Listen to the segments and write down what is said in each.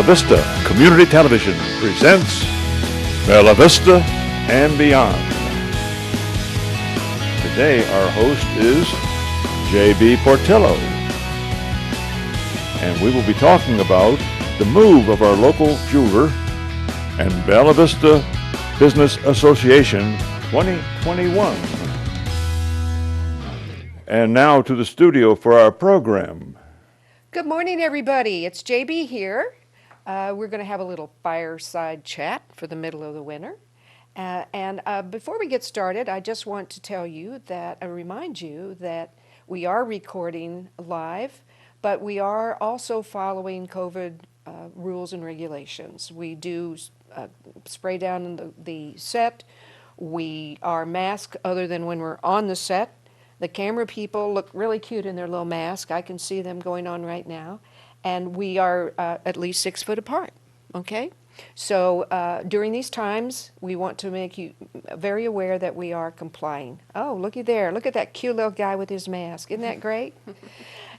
Vista Community Television presents Vista and Beyond. Today our host is JB Portillo, and we will be talking about the move of our local jeweler and Bella Vista Business Association 2021. And now to the studio for our program. Good morning, everybody. It's JB here. We're going to have a little fireside chat for the middle of the winter. And before we get started, I just want to tell you that, I remind you that we are recording live, but we are also following COVID rules and regulations. We do spray down in the set. We are masked other than when we're on the set. The camera people look really cute in their little mask. I can see them going on right now. And we are at least 6 foot apart, okay? So during these times, we want to make you very aware that we are complying. Oh, looky there. Look at that cute little guy with his mask. Isn't that great?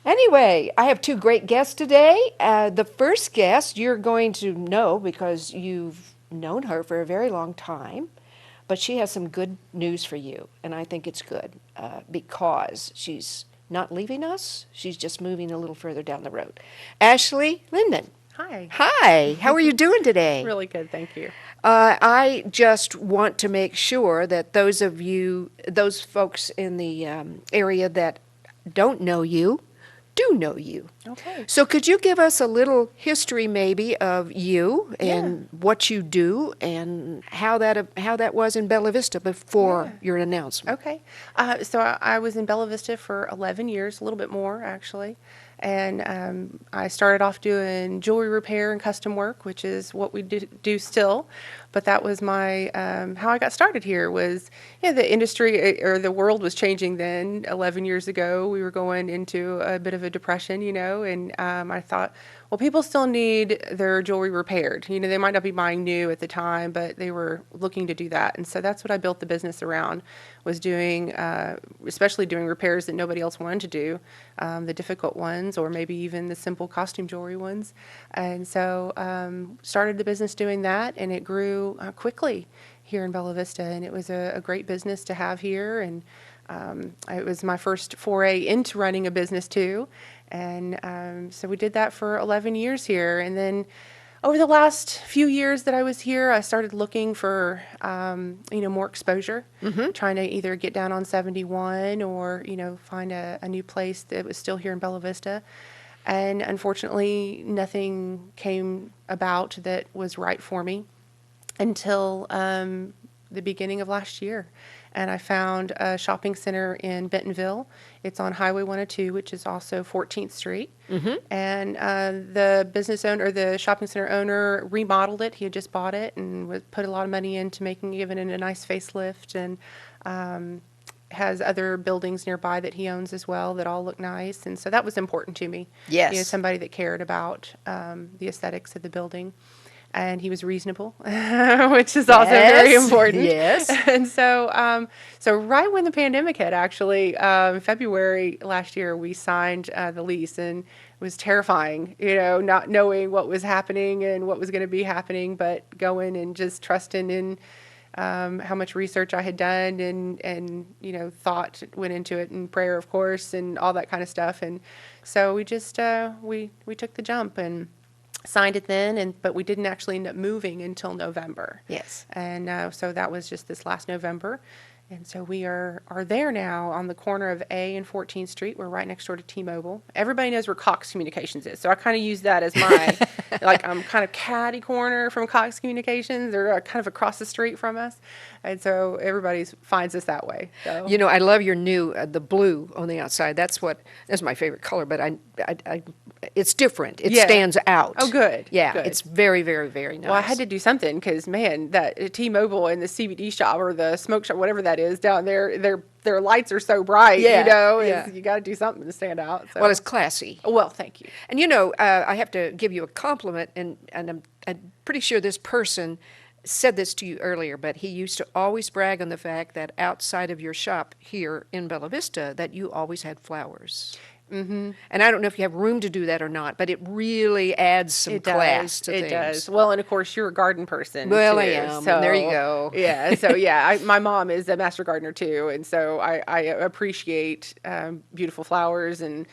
Anyway, I have two great guests today. The first guest you're going to know because you've known her for a very long time, but she has some good news for you, and I think it's good because she's not leaving us. She's just moving a little further down the road. Ashley Linden. Hi. Hi. How are you doing today? Really good, thank you. I just want to make sure that those folks in the area that don't know you, do know you. Okay. So could you give us a little history maybe of you and what you do and how that was in Bella Vista before your announcement? Okay. So I was in Bella Vista for 11 years, a little bit more actually. And I started off doing jewelry repair and custom work, which is what we do still. But that was my how I got started here was, the industry or the world was changing then. 11 years ago, we were going into a bit of a depression, and I thought, well, people still need their jewelry repaired. They might not be buying new at the time, but they were looking to do that. And so that's what I built the business around, was doing, especially doing repairs that nobody else wanted to do, the difficult ones, or maybe even the simple costume jewelry ones. And so started the business doing that, and it grew quickly here in Bella Vista, and it was a great business to have here. And it was my first foray into running a business too. And so we did that for 11 years here. And then over the last few years that I was here, I started looking for, more exposure, trying to either get down on 71 or, find a new place that was still here in Bella Vista. And unfortunately, nothing came about that was right for me until the beginning of last year. And I found a shopping center in Bentonville. It's on Highway 102, which is also 14th Street. And the business owner, or the shopping center owner, remodeled it. He had just bought it and put a lot of money into giving it a nice facelift, and has other buildings nearby that he owns as well that all look nice. And so that was important to me. Yes. Somebody that cared about the aesthetics of the building. And he was reasonable, which is also very important. Yes. And so, so right when the pandemic hit, actually, February last year, we signed the lease, and it was terrifying, not knowing what was happening and what was going to be happening, but going and just trusting in how much research I had done and thought went into it, and prayer, of course, and all that kind of stuff. And so we just we took the jump and signed it then, but we didn't actually end up moving until November. Yes. And so that was just this last November. And so we are there now on the corner of A and 14th Street. We're right next door to T-Mobile. Everybody knows where Cox Communications is, so I kind of use that as my, I'm kind of catty corner from Cox Communications. They're kind of across the street from us. And so everybody finds us that way. So. I love your new, the blue on the outside. That's my favorite color, but it's different. It stands out. Oh, good. Yeah, good. It's very, very, very nice. Well, I had to do something because, man, that T-Mobile and the CBD shop or the smoke shop, whatever that is down there, they're their lights are so bright, Yeah, you know, yeah. you got to do something to stand out. So. Well, it's classy. Well, thank you. And I have to give you a compliment, and I'm pretty sure this person said this to you earlier, but he used to always brag on the fact that outside of your shop here in Bella Vista, that you always had flowers. Mm-hmm. And I don't know if you have room to do that or not, but it really adds some class to things. It does. Well, and of course, you're a garden person. Well, too, I am. So, And there you go. Yeah. So yeah, my mom is a master gardener too, and so I appreciate beautiful flowers and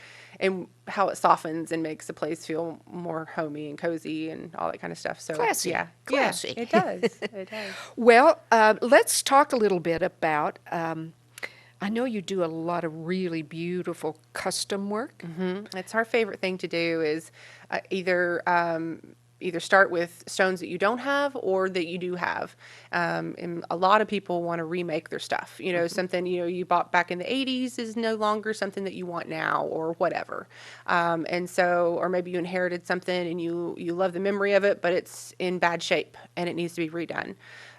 how it softens and makes the place feel more homey and cozy and all that kind of stuff. So Classy. Yeah. Classy. Yeah, it does. It does. Well, let's talk a little bit about. I know you do a lot of really beautiful custom work. It's our favorite thing to do is either start with stones that you don't have or that you do have. And a lot of people want to remake their stuff. You know, something you bought back in the 80s is no longer something that you want now or whatever. And so, or maybe you inherited something and you love the memory of it, but it's in bad shape and it needs to be redone.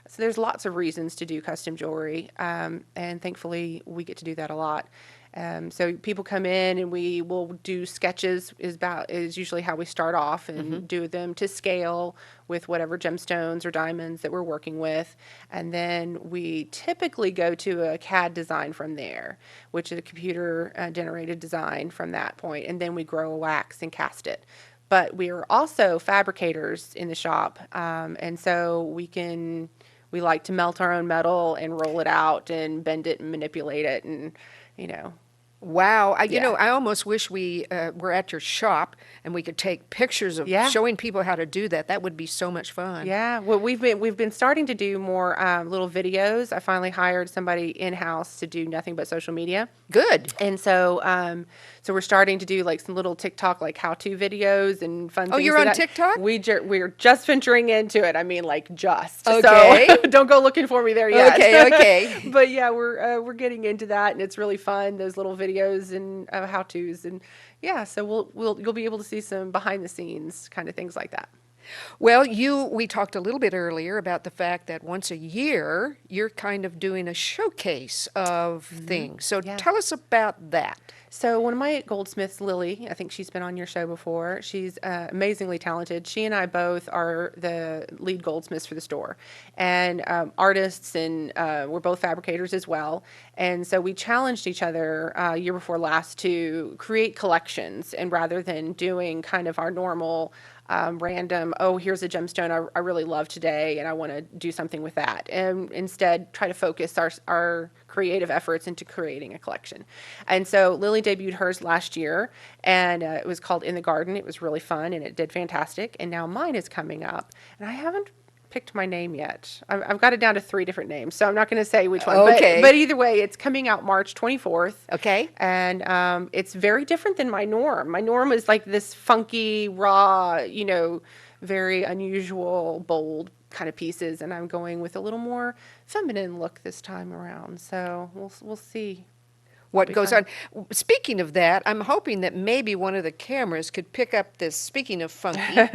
So there's lots of reasons to do custom jewelry, and thankfully we get to do that a lot. So people come in and we will do sketches is usually how we start off and do them to scale with whatever gemstones or diamonds that we're working with. And then we typically go to a CAD design from there, which is a computer generated design from that point. And then we grow a wax and cast it. But we are also fabricators in the shop. And so we like to melt our own metal and roll it out and bend it and manipulate it and, Wow. Yeah. I almost wish we were at your shop and we could take pictures of Yeah. showing people how to do that. That would be so much fun. Yeah, well, we've been starting to do more little videos. I finally hired somebody in-house to do nothing but social media. Good. And so we're starting to do like some little TikTok like how-to videos and fun things. You're like on that. TikTok? We're just venturing into it. I mean, like just. Okay. So don't go looking for me there yet. Okay. But yeah, we're getting into that, and it's really fun. Those little videos and how-tos, and yeah. So you'll be able to see some behind the scenes kind of things like that. Well, we talked a little bit earlier about the fact that once a year you're kind of doing a showcase of things. So Yeah. tell us about that. So one of my Goldsmiths, Lily, I think she's been on your show before. She's amazingly talented. She and I both are the lead goldsmiths for the store, and artists, and we're both fabricators as well. And so we challenged each other year before last to create collections, and rather than doing kind of our normal random, here's a gemstone I really love today and I want to do something with that, and instead try to focus our creative efforts into creating a collection. And so Lily debuted hers last year, and it was called In the Garden. It was really fun and it did fantastic. And now mine is coming up, and I haven't picked my name yet. I've got it down to 3 different names, so I'm not going to say which one. Okay. But either way, it's coming out March 24th. Okay. And it's very different than my norm. My norm is like this funky, raw, very unusual, bold kind of pieces, and I'm going with a little more feminine look this time around. So we'll see. What Be goes fun. on. Speaking of that, I'm hoping that maybe one of the cameras could pick up this, speaking of funky,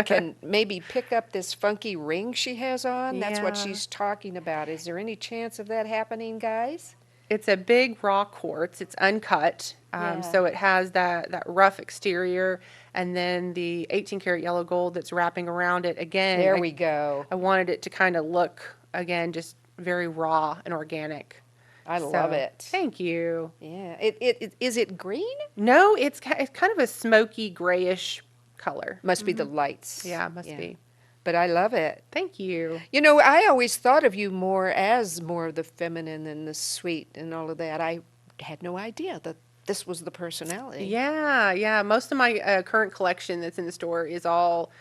can maybe pick up this funky ring she has on. That's what Yeah. she's talking about. Is there any chance of that happening, guys? It's a big raw quartz. It's uncut, Yeah. so it has that rough exterior, and then the 18 karat yellow gold that's wrapping around it. Again, There we go. I wanted it to kind of look, again, just very raw and organic. I love it. Thank you. Yeah. Is it green? No, it's kind of a smoky grayish color. Must be the lights. Yeah, must be. But I love it. Thank you. I always thought of you more as more of the feminine and the sweet and all of that. I had no idea that this was the personality. Yeah. Most of my current collection that's in the store is all,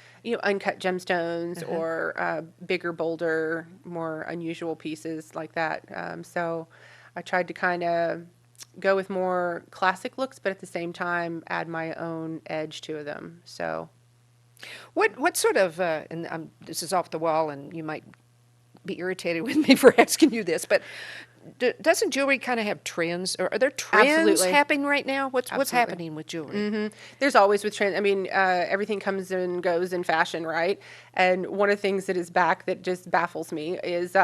uncut gemstones or bigger, bolder, more unusual pieces like that. So I tried to kind of go with more classic looks, but at the same time add my own edge to them. So. What sort of, and this is off the wall and you might be irritated with me for asking you this, but doesn't jewelry kind of have trends? Or are there trends Absolutely. happening right now? What's Absolutely. happening with jewelry? There's always with trends. I mean, everything comes and goes in fashion, right? And one of the things that is back that just baffles me is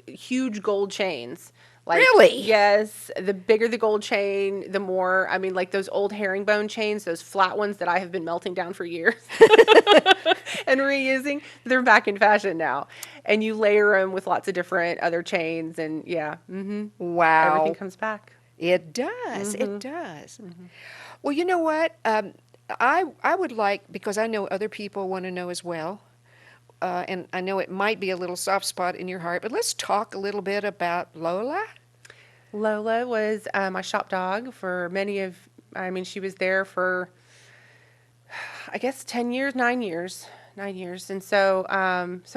huge gold chains. Like, Really? Yes. The bigger the gold chain, the more, I mean, like those old herringbone chains, those flat ones that I have been melting down for years and reusing, they're back in fashion now. And you layer them with lots of different other chains, and yeah, everything Wow. comes back. It does. It does. Well, you know what? I would like, because I know other people want to know as well, and I know it might be a little soft spot in your heart, but let's talk a little bit about Lola. Lola was my shop dog for I mean, she was there for, I guess, 10 years, 9 years. 9 years. And so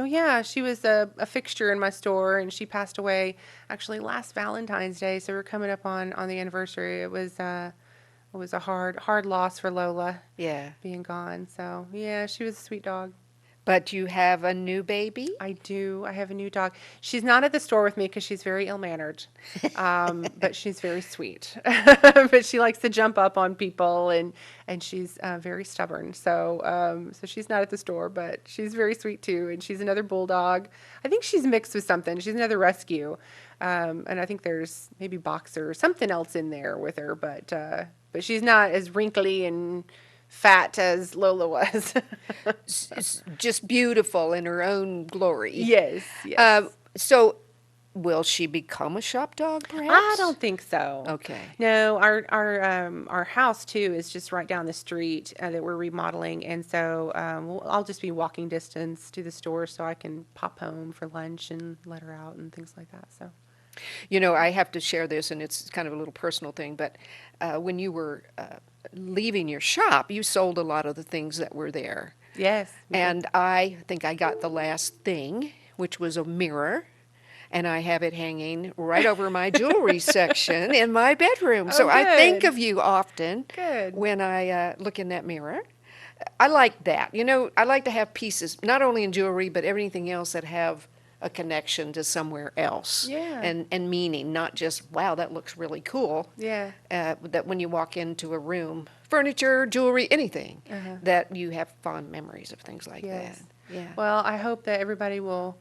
yeah, she was a fixture in my store, and she passed away actually last Valentine's Day. So we're coming up on the anniversary. It was a hard loss for Lola Yeah. being gone. So yeah, she was a sweet dog. But you have a new baby? I do. I have a new dog. She's not at the store with me because she's very ill-mannered, but she's very sweet. But she likes to jump up on people, and she's very stubborn. So she's not at the store, but she's very sweet too. And she's another bulldog. I think she's mixed with something. She's another rescue, and I think there's maybe boxer or something else in there with her. But she's not as wrinkly and fat as Lola was. It's just beautiful in her own glory. Yes, yes. So, will she become a shop dog, perhaps? I don't think so. Okay. No, our house too is just right down the street that we're remodeling, and so I'll just be walking distance to the store, so I can pop home for lunch and let her out and things like that. So. You know, I have to share this, and it's kind of a little personal thing, but when you were leaving your shop, you sold a lot of the things that were there. Yes. And I think I got the last thing, which was a mirror, and I have it hanging right over my jewelry section in my bedroom. So I think good. of you often Good. when I look in that mirror. I like that. You know, I like to have pieces, not only in jewelry, but everything else that have a connection to somewhere else. Yeah. And meaning, not just, wow, that looks really cool. Yeah. That when you walk into a room, furniture, jewelry, anything, that you have fond memories of things like Yes. that. Yeah. Well, I hope that everybody will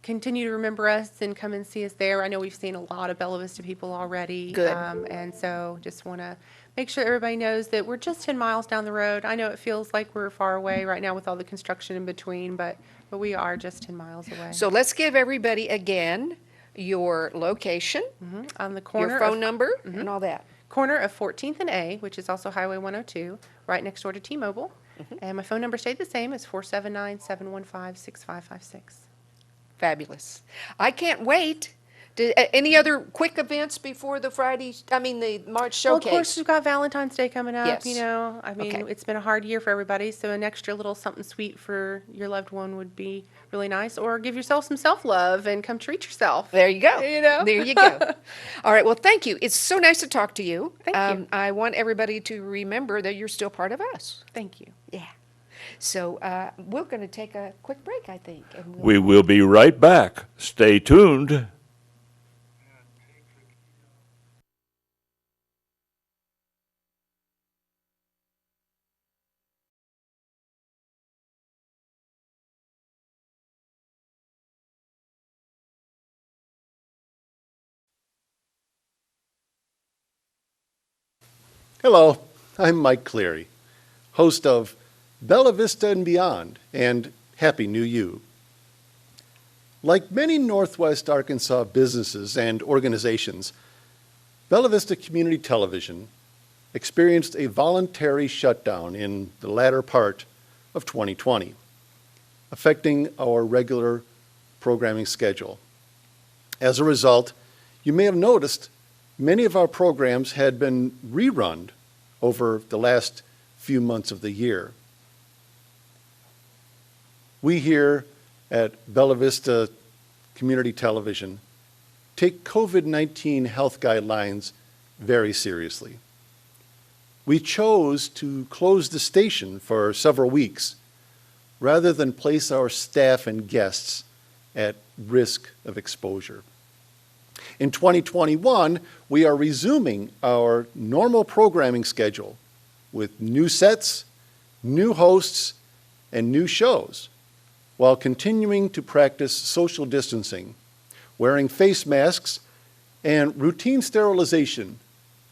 continue to remember us and come and see us there. I know we've seen a lot of Bella Vista people already. Good. And so just want to make sure everybody knows that we're just 10 miles down the road. I know it feels like we're far away right now with all the construction in between, but we are just 10 miles away. So let's give everybody again your location, On the corner your phone of, number, and all that. corner of 14th and A, which is also Highway 102, right next door to T-Mobile. And my phone number stayed the same. It's 479-715-6556. Fabulous. I can't wait. Any other quick events before the the March Well, of showcase? course, we've got Valentine's Day coming up, Yes. you know. I mean, Okay. it's been a hard year for everybody, so an extra little something sweet for your loved one would be really nice. Or give yourself some self-love and come treat yourself. There you go. You know? There you go. All right. Well, thank you. It's so nice to talk to you. Thank you. I want everybody to remember that you're still part of us. Thank you. Yeah. So we're going to take a quick break, I think. And We will be right back. Stay tuned. Hello, I'm Mike Cleary, host of Bella Vista and Beyond, and Happy New You. Like many Northwest Arkansas businesses and organizations, Bella Vista Community Television experienced a voluntary shutdown in the latter part of 2020, affecting our regular programming schedule. As a result, you may have noticed many of our programs had been rerun over the last few months of the year. We here at Bella Vista Community Television take COVID-19 health guidelines very seriously. We chose to close the station for several weeks rather than place our staff and guests at risk of exposure. In 2021, we are resuming our normal programming schedule with new sets, new hosts, and new shows, while continuing to practice social distancing, wearing face masks, and routine sterilization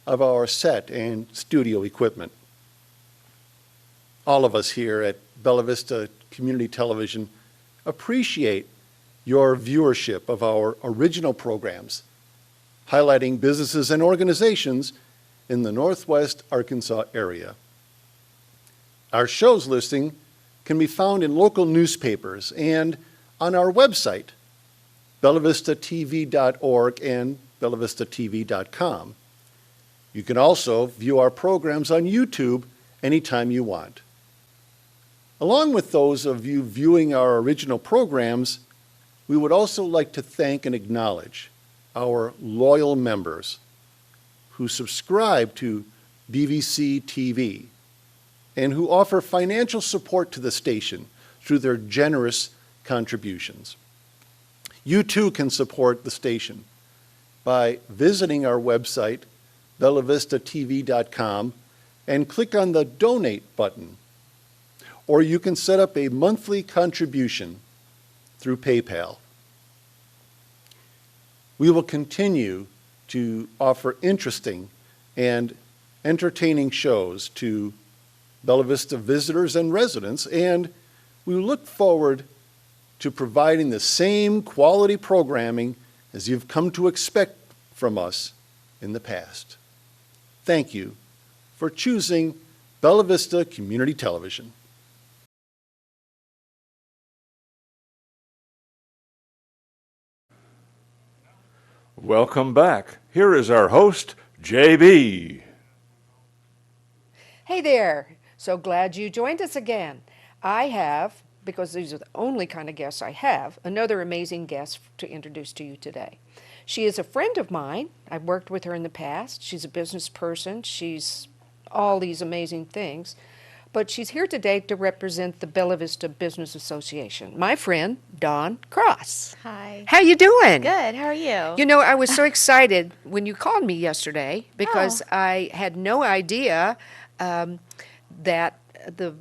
of our set and studio equipment. All of us here at Bella Vista Community Television appreciate your viewership of our original programs, highlighting businesses and organizations in the Northwest Arkansas area. Our shows listing can be found in local newspapers and on our website, bellavistatv.org and bellavistatv.com. You can also view our programs on YouTube anytime you want. Along with those of you viewing our original programs, we would also like to thank and acknowledge our loyal members who subscribe to BVC TV and who offer financial support to the station through their generous contributions. You too can support the station by visiting our website, bellavistatv.com, and click on the Donate button. Or you can set up a monthly contribution through PayPal. We will continue to offer interesting and entertaining shows to Bella Vista visitors and residents, and we look forward to providing the same quality programming as you've come to expect from us in the past. Thank you for choosing Bella Vista Community Television. Welcome back. Here is our host, JB. Hey there. So glad you joined us again. I have, because these are the only kind of guests I have, another amazing guest to introduce to you today. She is a friend of mine. I've worked with her in the past. She's a business person. She's all these amazing things. But she's here today to represent the Bella Vista Business Association. My friend, Dawn Cross. Hi. How you doing? Good. How are you? You know, I was so excited when you called me yesterday because I had no idea that the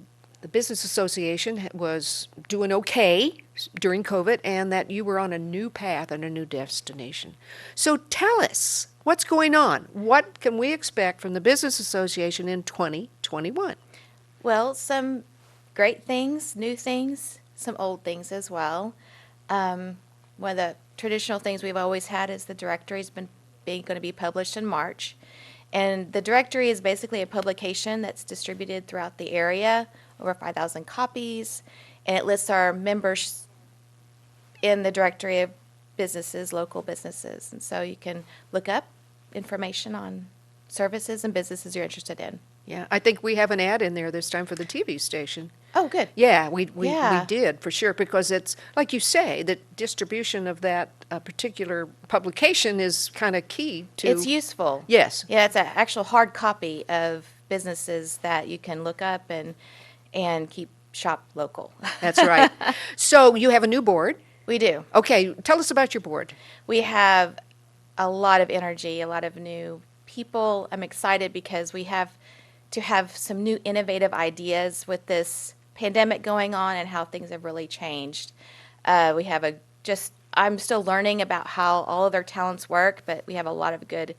Business Association was doing okay during COVID and that you were on a new path and a new destination. So tell us, what's going on? What can we expect from the Business Association in 2021? Well, some great things, new things, some old things as well. One of the traditional things we've always had is the directory has been going to be published in March. And the directory is basically a publication that's distributed throughout the area, over 5,000 copies, and it lists our members in the directory of businesses, local businesses. And so you can look up information on services and businesses you're interested in. Yeah, I think we have an ad in there this time for the TV station. Oh, good. Yeah, we Yeah. did, for sure, because it's, like you say, the distribution of that particular publication is kind of key to... It's useful. Yes. Yeah, it's an actual hard copy of businesses that you can look up and keep shop local. That's right. So you have a new board. We do. Okay, tell us about your board. We have a lot of energy, a lot of new people. I'm excited because we have to have some new innovative ideas with this pandemic going on and how things have really changed. We have I'm still learning about how all of their talents work, but we have a lot of good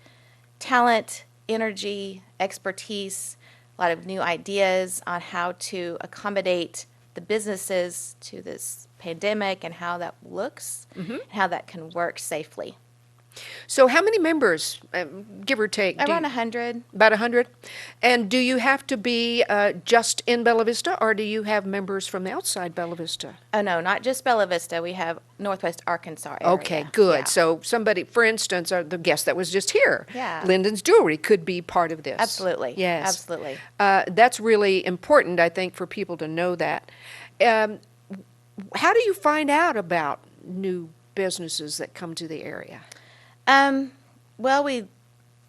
talent, energy, expertise, a lot of new ideas on how to accommodate the businesses to this pandemic and how that looks, and how that can work safely. So how many members, give or take? Around 100. About 100? And do you have to be just in Bella Vista, or do you have members from outside Bella Vista? Oh, no, not just Bella Vista. We have Northwest Arkansas area. Okay, good. Yeah. So somebody, for instance, the guest that was just here, Yeah. Linden's Jewelry, could be part of this. Absolutely. Yes. Absolutely. That's really important, I think, for people to know that. How do you find out about new businesses that come to the area? Well, we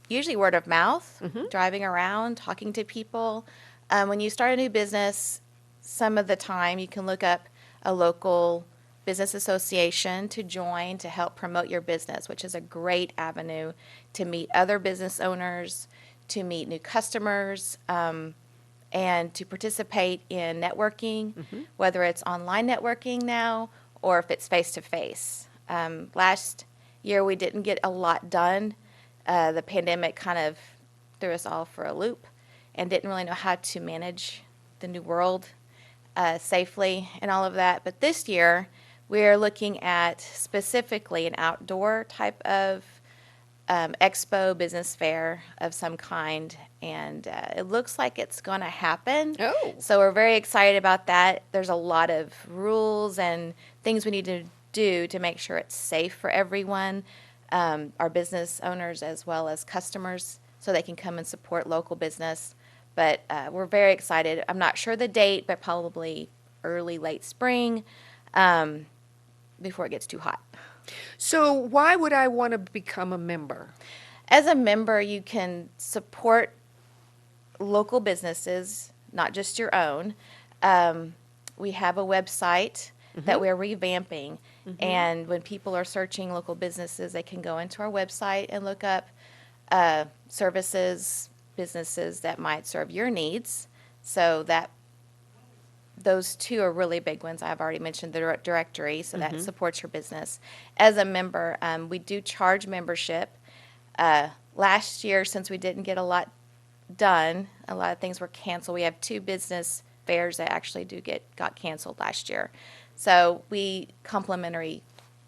usually word of mouth, driving around, talking to people. When you start a new business, some of the time you can look up a local business association to join to help promote your business, which is a great avenue to meet other business owners, to meet new customers, and to participate in networking, whether it's online networking now or if it's face-to-face. Last year we didn't get a lot done. The pandemic kind of threw us all for a loop and didn't really know how to manage the new world safely and all of that. But this year, we're looking at specifically an outdoor type of expo, business fair of some kind, and it looks like it's going to happen. Oh. So we're very excited about that. There's a lot of rules and things we need to do to make sure it's safe for everyone, our business owners as well as customers, so they can come and support local business. But we're very excited. I'm not sure the date, but probably early, late spring, before it gets too hot. So why would I want to become a member? As a member, you can support local businesses, not just your own. We have a website that we're revamping, and when people are searching local businesses, they can go into our website and look up services, businesses that might serve your needs. So that those two are really big ones. I've already mentioned the directory, so that supports your business. As a member, we do charge membership. Last year, since we didn't get a lot done, a lot of things were canceled. We have 2 business fairs that actually got canceled last year. So we complimentary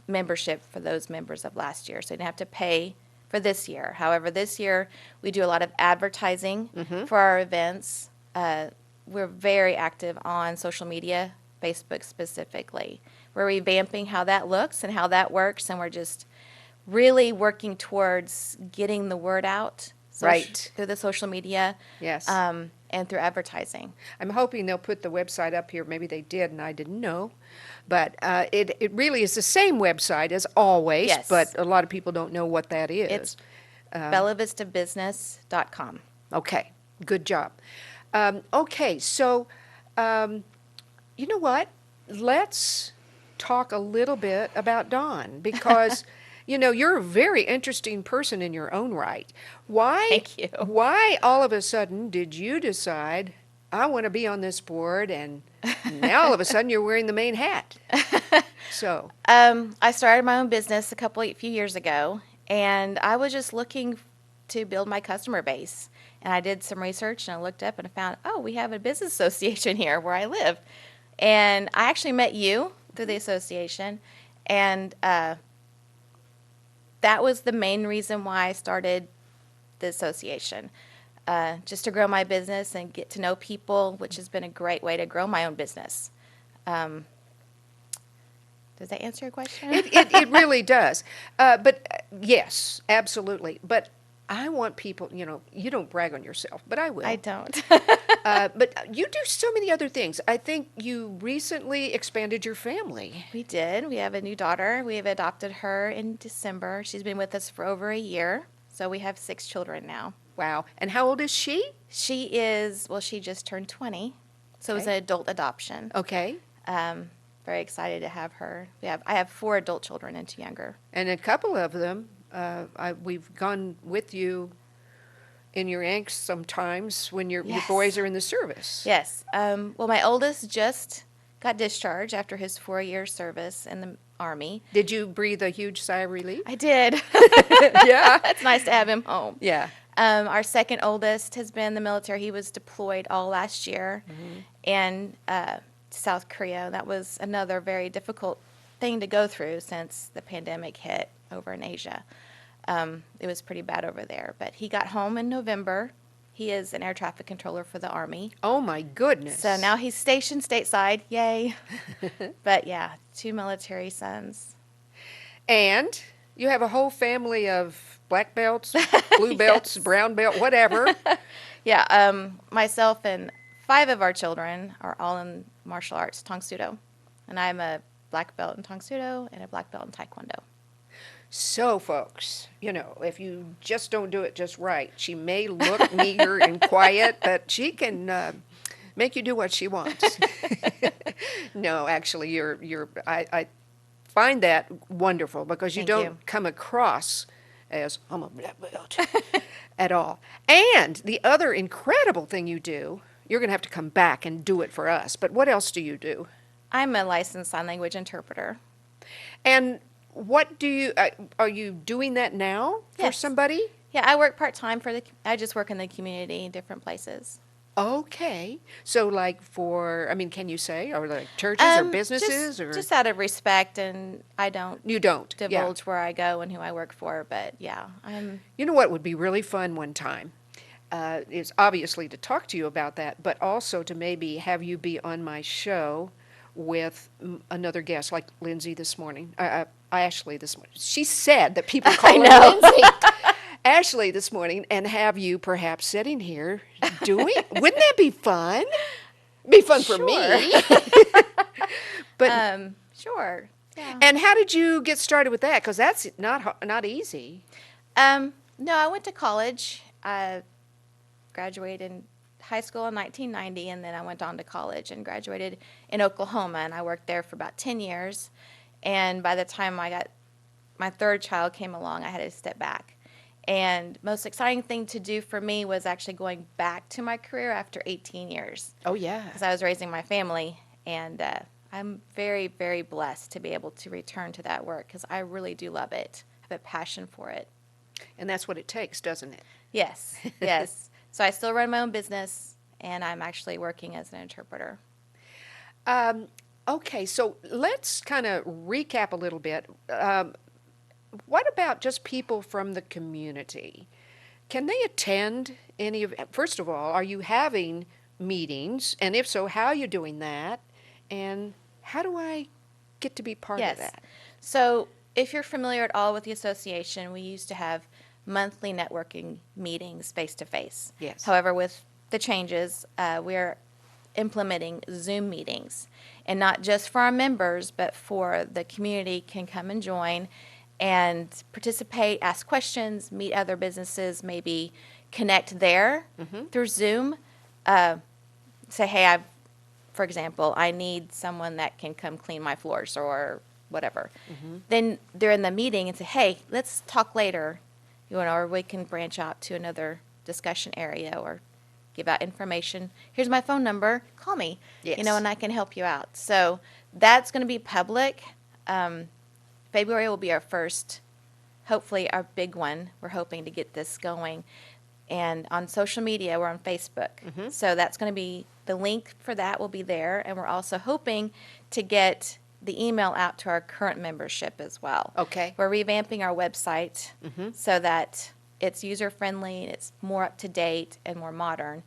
membership for those members of last year. So you didn't have to pay for this year. However, this year we do a lot of advertising for our events. We're very active on social media, Facebook specifically. We're revamping how that looks and how that works, and we're just really working towards getting the word out Right. through the social media. Yes. And through advertising. I'm hoping they'll put the website up here. Maybe they did and I didn't know. But it really is the same website as always, Yes. but a lot of people don't know what that is. It's bellavistabusiness.com. Okay, good job. Okay, so you know what? Let's talk a little bit about Dawn because, you know, you're a very interesting person in your own right. Why? Thank you. Why all of a sudden did you decide I want to be on this board, and now all of a sudden you're wearing the main hat? So. I started my own business a few years ago, and I was just looking to build my customer base. And I did some research, and I looked up and I found, oh, we have a business association here where I live. And I actually met you through the association, and that was the main reason why I started the association, just to grow my business and get to know people, which has been a great way to grow my own business. Does that answer your question? It really does. But yes, absolutely. But I want people, you know, you don't brag on yourself, but I will. I don't. But you do so many other things. I think you recently expanded your family. We did. We have a new daughter. We have adopted her in December. She's been with us for over a year. So we have 6 children now. Wow. And how old is she? She just turned 20. So it was Okay. an adult adoption. Okay. Very excited to have her. I have 4 adult children and 2 younger. And a couple of them, we've gone with you in your angst sometimes when your Yes. boys are in the service. Yes. Well, my oldest just got discharged after his 4-year service in the Army. Did you breathe a huge sigh of relief? I did. Yeah. It's nice to have him home. Yeah. Our second oldest has been in the military. He was deployed all last year and South Korea. That was another very difficult thing to go through since the pandemic hit over in Asia. It was pretty bad over there. But he got home in November. He is an air traffic controller for the Army. Oh, my goodness. So now he's stationed stateside. Yay. But yeah, 2 military sons. And you have a whole family of black belts, blue belts, Yes. brown belt, whatever. Yeah, myself and 5 of our children are all in martial arts, Tang Sudo. And I'm a black belt in Tang Sudo and a black belt in Taekwondo. So, folks, you know, if you just don't do it just right, she may look meager and quiet, but she can make you do what she wants. No, actually, I find that wonderful because you Thank don't you. come across as I'm a black belt at all. And the other incredible thing you do, you're going to have to come back and do it for us. But what else do you do? I'm a licensed sign language interpreter. And what do you, are you doing that now for Yes. somebody? Yeah, I work part-time I just work in the community in different places. Okay. So like for, I mean, can you say, or like churches or businesses or? Just out of respect, and I don't You don't, yeah. divulge where I go and who I work for, but yeah, You know what would be really fun one time? Is obviously to talk to you about that, but also to maybe have you be on my show with another guest, like Lindsay this morning, Ashley this morning. She said that people call her know. Lindsay. Ashley this morning, and have you perhaps sitting here doing, wouldn't that be fun? Be fun for me. But, sure. Yeah. and how did you get started with that? Because that's not easy. No, I went to college. I graduated in high school in 1990, and then I went on to college and graduated in Oklahoma, and I worked there for about 10 years. And by the time I got my third child came along, I had to step back. And most exciting thing to do for me was actually going back to my career after 18 years, Oh, yeah. because I was raising my family, and I'm very, very blessed to be able to return to that work because I really do love it. I have a passion for it. And that's what it takes, doesn't it? Yes, yes. So I still run my own business, and I'm actually working as an interpreter. Okay, so let's kind of recap a little bit. What about just people from the community? Can they attend any of, first of all, are you having meetings? And if so, how are you doing that? And how do I get to be part of that? So if you're familiar at all with the association, we used to have monthly networking meetings face-to-face. Yes. However, with the changes, we're implementing Zoom meetings. And not just for our members, but for the community can come and join and participate, ask questions, meet other businesses, maybe connect there through Zoom. Say, hey, for example, I need someone that can come clean my floors or whatever. Then they're in the meeting and say, hey, let's talk later, or we can branch out to another discussion area or give out information. Here's my phone number. Call me. Yes. And I can help you out. So that's going to be public. February will be our first, hopefully our big one. We're hoping to get this going. And on social media, we're on Facebook. So that's going to be, the link for that will be there. And we're also hoping to get the email out to our current membership as well. Okay. We're revamping our website so that it's user-friendly, and it's more up-to-date and more modern.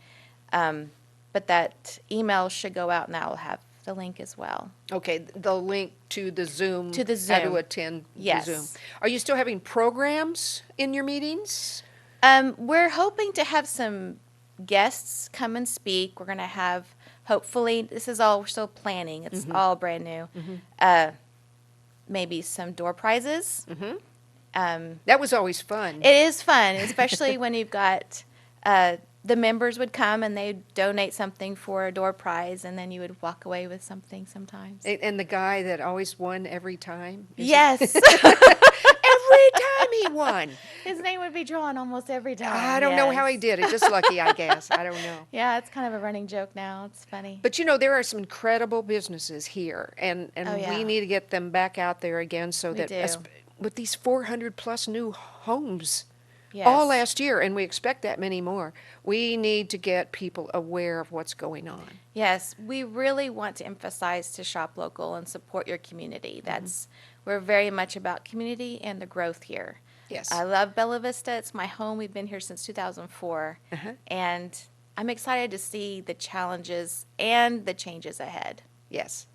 But that email should go out, and that will have the link as well. Okay, the link to the Zoom. To the How to Zoom. attend Yes. the Zoom. Are you still having programs in your meetings? We're hoping to have some guests come and speak. We're going to have, hopefully, this is all, we're still planning. It's all brand new. Maybe some door prizes. That was always fun. It is fun, especially when you've got the members would come and they'd donate something for a door prize, and then you would walk away with something sometimes. And the guy that always won every time? Yes. Every time he won. His name would be drawn almost every time. I don't know how he yes. did it. Just lucky, I guess. I don't know. Yeah, it's kind of a running joke now. It's funny. But there are some incredible businesses here, and Oh, yeah. we need to get them back out there again so We that do. with these 400 plus new homes Yes. all last year, and we expect that many more, we need to get people aware of what's going on. Yes, we really want to emphasize to shop local and support your community. We're very much about community and the growth here. Yes. I love Bella Vista. It's my home. We've been here since 2004. And I'm excited to see the challenges and the changes ahead. Yes.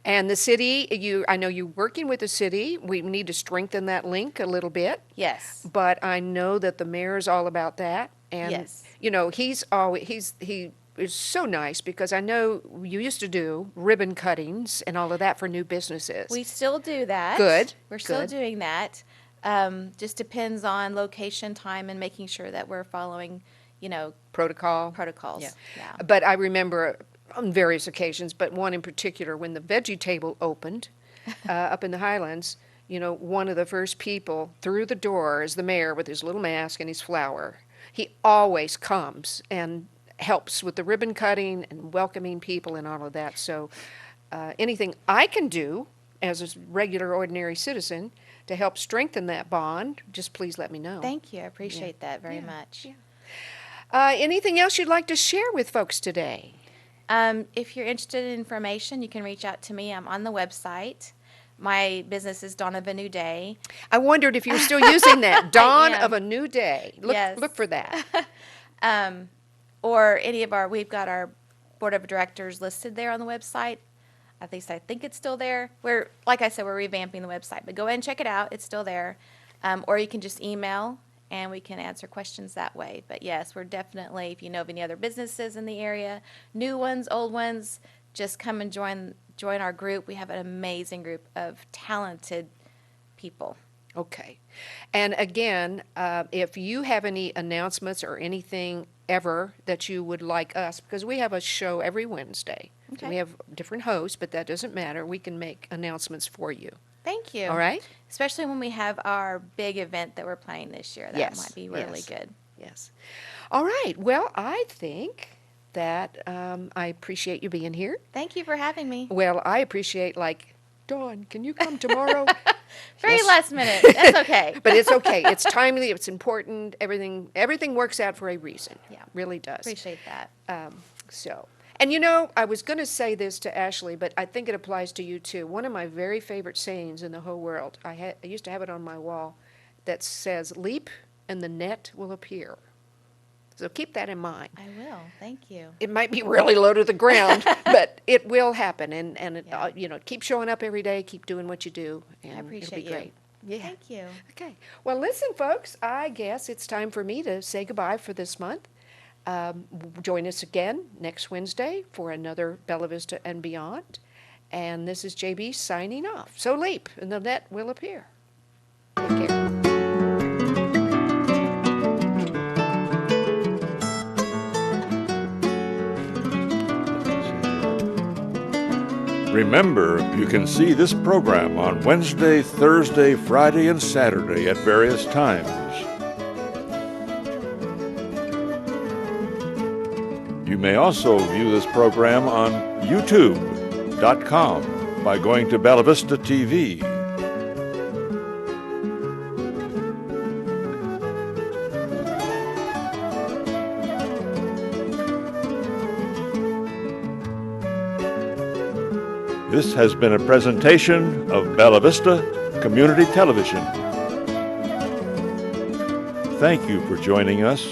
And the city, I know you're working with the city. We need to strengthen that link a little bit. Yes. But I know that the mayor's all about that. And, Yes. he is so nice, because I know you used to do ribbon cuttings and all of that for new businesses. We still do that. Good, We're still good. doing that. Just depends on location, time, and making sure that we're following, Protocol. protocols. Yeah. But I remember on various occasions, but one in particular, when the veggie table opened up in the Highlands, one of the first people through the door is the mayor with his little mask and his flower. He always comes and helps with the ribbon cutting and welcoming people and all of that. So anything I can do as a regular, ordinary citizen to help strengthen that bond, just please let me know. Thank you. I appreciate that very much. Anything else you'd like to share with folks today? If you're interested in information, you can reach out to me. I'm on the website. My business is Dawn of a New Day. I wondered if you were still using that, Dawn am. of a New Day. Look, Yes. look for that. Or any of we've got our board of directors listed there on the website. At least I think it's still there. Like I said, we're revamping the website, but go ahead and check it out. It's still there. Or you can just email and we can answer questions that way. But yes, we're definitely, if you know of any other businesses in the area, new ones, old ones, just come and join our group. We have an amazing group of talented people. Okay. And again, if you have any announcements or anything ever that you would like us, because we have a show every Wednesday. Okay. We have different hosts, but that doesn't matter. We can make announcements for you. Thank you. All right? Especially when we have our big event that we're planning this year. That Yes, might be really yes. good. Yes. All right. Well, I think that I appreciate you being here. Thank you for having me. Well, I appreciate, like, Dawn, can you come tomorrow? Very Yes. last minute. That's okay. But it's okay. It's timely. It's important. Everything works out for a reason. Yeah. Really does. Appreciate that. And you know, I was going to say this to Ashley, but I think it applies to you too. One of my very favorite sayings in the whole world, I used to have it on my wall, that says, "Leap and the net will appear." So keep that in mind. I will. Thank you. It might be really low to the ground, but it will happen. And it, Yeah. keep showing up every day, keep doing what you do, and it'll appreciate be you. great. Yeah. Thank you. Okay. Well, listen, folks, I guess it's time for me to say goodbye for this month. Join us again next Wednesday for another Bella Vista and Beyond. And this is JB signing off. So leap, and the net will appear. Take care. Remember, you can see this program on Wednesday, Thursday, Friday, and Saturday at various times. You may also view this program on YouTube.com by going to Bella Vista TV. This has been a presentation of Bella Vista Community Television. Thank you for joining us.